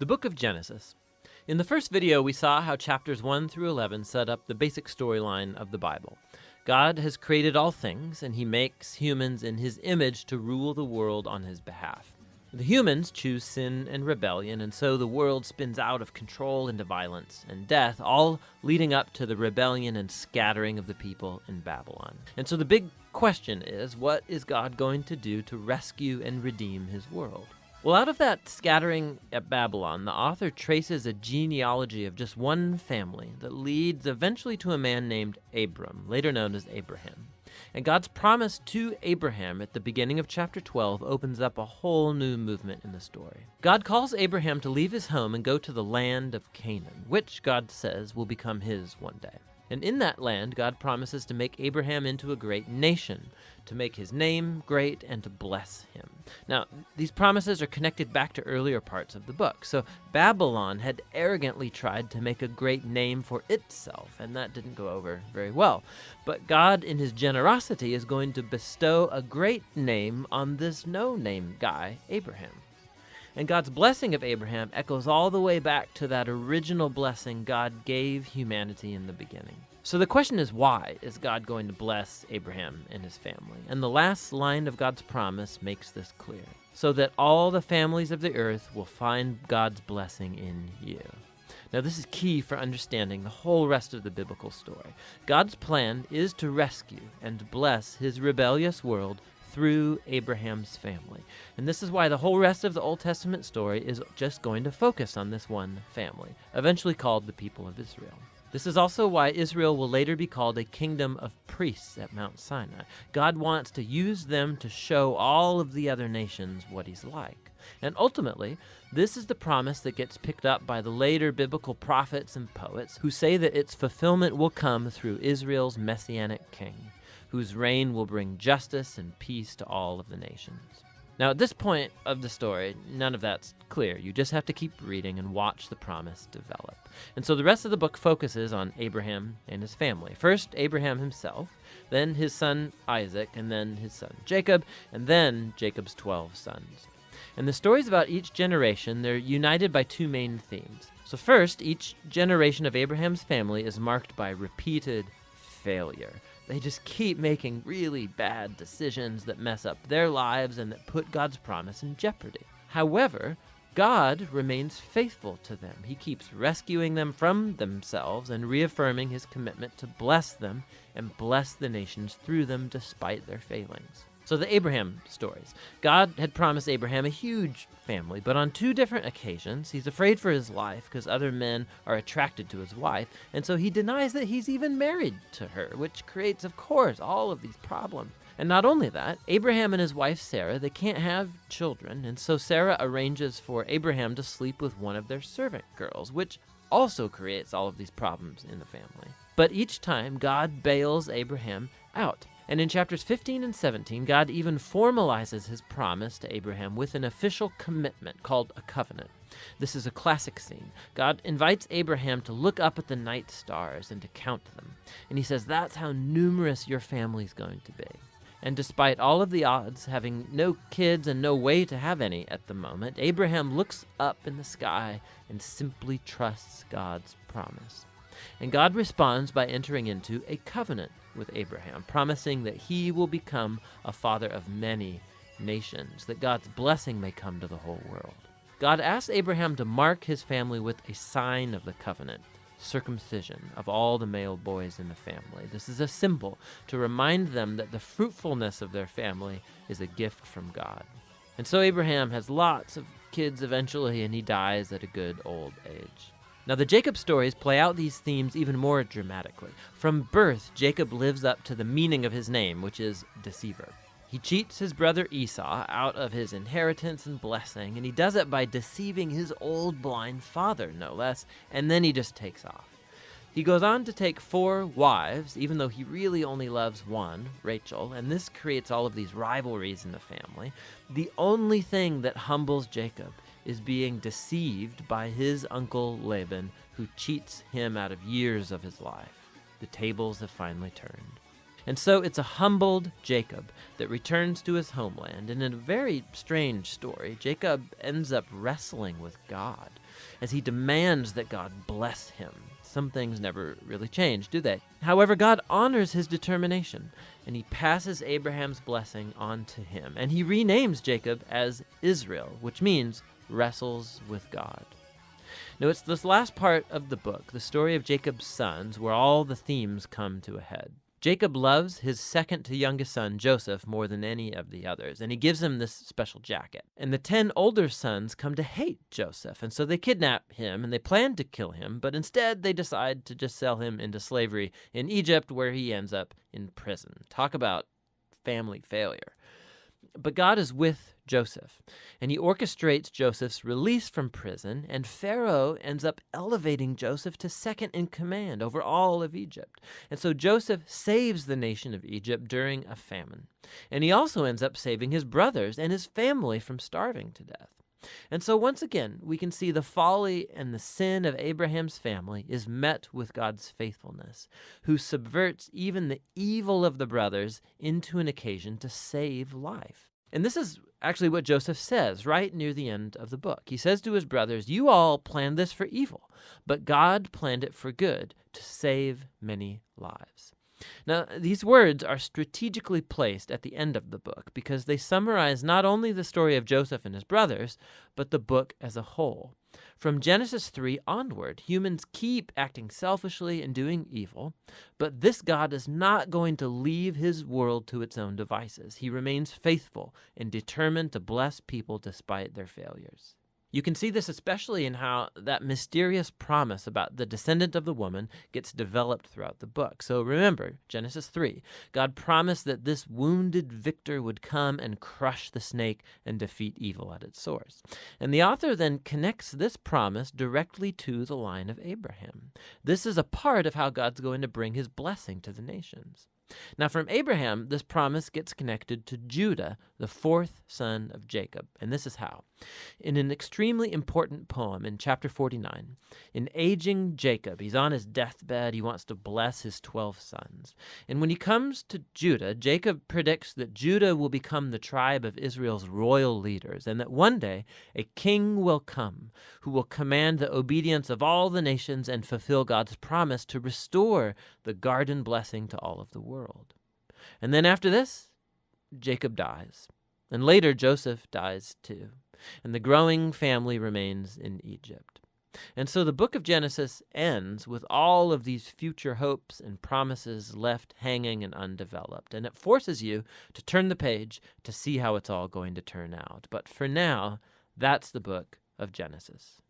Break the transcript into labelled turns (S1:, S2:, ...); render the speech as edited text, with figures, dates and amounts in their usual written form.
S1: The book of Genesis. In the first video, we saw how chapters 1 through 11 set up the basic storyline of the Bible. God has created all things, and he makes humans in his image to rule the world on his behalf. The humans choose sin and rebellion, and so the world spins out of control into violence and death, all leading up to the rebellion and scattering of the people in Babylon. And so the big question is, what is God going to do to rescue and redeem his world? Well, out of that scattering at Babylon, the author traces a genealogy of just one family that leads eventually to a man named Abram, later known as Abraham. And God's promise to Abraham at the beginning of chapter 12 opens up a whole new movement in the story. God calls Abraham to leave his home and go to the land of Canaan, which God says will become his one day. And in that land, God promises to make Abraham into a great nation, to make his name great, and to bless him. Now, these promises are connected back to earlier parts of the book. So Babylon had arrogantly tried to make a great name for itself, and that didn't go over very well. But God, in his generosity, is going to bestow a great name on this no-name guy, Abraham. And God's blessing of Abraham echoes all the way back to that original blessing God gave humanity in the beginning. So the question is, why is God going to bless Abraham and his family? And the last line of God's promise makes this clear. So that all the families of the earth will find God's blessing in you. Now, this is key for understanding the whole rest of the biblical story. God's plan is to rescue and bless his rebellious world through Abraham's family. And this is why the whole rest of the Old Testament story is just going to focus on this one family, eventually called the people of Israel. This is also why Israel will later be called a kingdom of priests at Mount Sinai. God wants to use them to show all of the other nations what he's like. And ultimately, this is the promise that gets picked up by the later biblical prophets and poets who say that its fulfillment will come through Israel's messianic king, whose reign will bring justice and peace to all of the nations. Now, at this point of the story, none of that's clear. You just have to keep reading and watch the promise develop. And so the rest of the book focuses on Abraham and his family. First, Abraham himself, then his son Isaac, and then his son Jacob, and then Jacob's 12 sons. And the stories about each generation, they're united by two main themes. So first, each generation of Abraham's family is marked by repeated failure. They just keep making really bad decisions that mess up their lives and that put God's promise in jeopardy. However, God remains faithful to them. He keeps rescuing them from themselves and reaffirming his commitment to bless them and bless the nations through them despite their failings. So the Abraham stories. God had promised Abraham a huge family, but on two different occasions, he's afraid for his life because other men are attracted to his wife, and so he denies that he's even married to her, which creates, of course, all of these problems. And not only that, Abraham and his wife Sarah, they can't have children, and so Sarah arranges for Abraham to sleep with one of their servant girls, which also creates all of these problems in the family. But each time, God bails Abraham out. And in chapters 15 and 17, God even formalizes his promise to Abraham with an official commitment called a covenant. This is a classic scene. God invites Abraham to look up at the night stars and to count them. And he says, that's how numerous your family's going to be. And despite all of the odds, having no kids and no way to have any at the moment, Abraham looks up in the sky and simply trusts God's promise. And God responds by entering into a covenant with Abraham, promising that he will become a father of many nations, that God's blessing may come to the whole world. God asks Abraham to mark his family with a sign of the covenant, circumcision of all the male boys in the family. This is a symbol to remind them that the fruitfulness of their family is a gift from God. And so Abraham has lots of kids eventually, and he dies at a good old age. Now, the Jacob stories play out these themes even more dramatically. From birth, Jacob lives up to the meaning of his name, which is deceiver. He cheats his brother Esau out of his inheritance and blessing, and he does it by deceiving his old blind father, no less, and then he just takes off. He goes on to take 4 wives, even though he really only loves one, Rachel, and this creates all of these rivalries in the family. The only thing that humbles Jacob is being deceived by his uncle Laban, who cheats him out of years of his life. The tables have finally turned. And so it's a humbled Jacob that returns to his homeland. And in a very strange story, Jacob ends up wrestling with God as he demands that God bless him. Some things never really change, do they? However, God honors his determination, and he passes Abraham's blessing on to him. And he renames Jacob as Israel, which means wrestles with God. Now, it's this last part of the book, the story of Jacob's sons, where all the themes come to a head. Jacob loves his second to youngest son, Joseph, more than any of the others, and he gives him this special jacket. And the 10 older sons come to hate Joseph, and so they kidnap him, and they plan to kill him, but instead they decide to just sell him into slavery in Egypt, where he ends up in prison. Talk about family failure. But God is with Joseph, and he orchestrates Joseph's release from prison, and Pharaoh ends up elevating Joseph to second in command over all of Egypt. And so Joseph saves the nation of Egypt during a famine. And he also ends up saving his brothers and his family from starving to death. And so once again, we can see the folly and the sin of Abraham's family is met with God's faithfulness, who subverts even the evil of the brothers into an occasion to save life. And this is actually what Joseph says right near the end of the book. He says to his brothers, "You all planned this for evil, but God planned it for good, to save many lives." Now, these words are strategically placed at the end of the book because they summarize not only the story of Joseph and his brothers, but the book as a whole. From Genesis 3 onward, humans keep acting selfishly and doing evil, but this God is not going to leave his world to its own devices. He remains faithful and determined to bless people despite their failures. You can see this especially in how that mysterious promise about the descendant of the woman gets developed throughout the book. So remember, Genesis 3, God promised that this wounded victor would come and crush the snake and defeat evil at its source. And the author then connects this promise directly to the line of Abraham. This is a part of how God's going to bring his blessing to the nations. Now, from Abraham, this promise gets connected to Judah, the fourth son of Jacob. And this is how. In an extremely important poem in chapter 49, in aging Jacob, he's on his deathbed, he wants to bless his 12 sons. And when he comes to Judah, Jacob predicts that Judah will become the tribe of Israel's royal leaders, and that one day a king will come who will command the obedience of all the nations and fulfill God's promise to restore the garden blessing to all of the world. And then after this, Jacob dies. And later, Joseph dies too. And the growing family remains in Egypt. And so the book of Genesis ends with all of these future hopes and promises left hanging and undeveloped. And it forces you to turn the page to see how it's all going to turn out. But for now, that's the book of Genesis.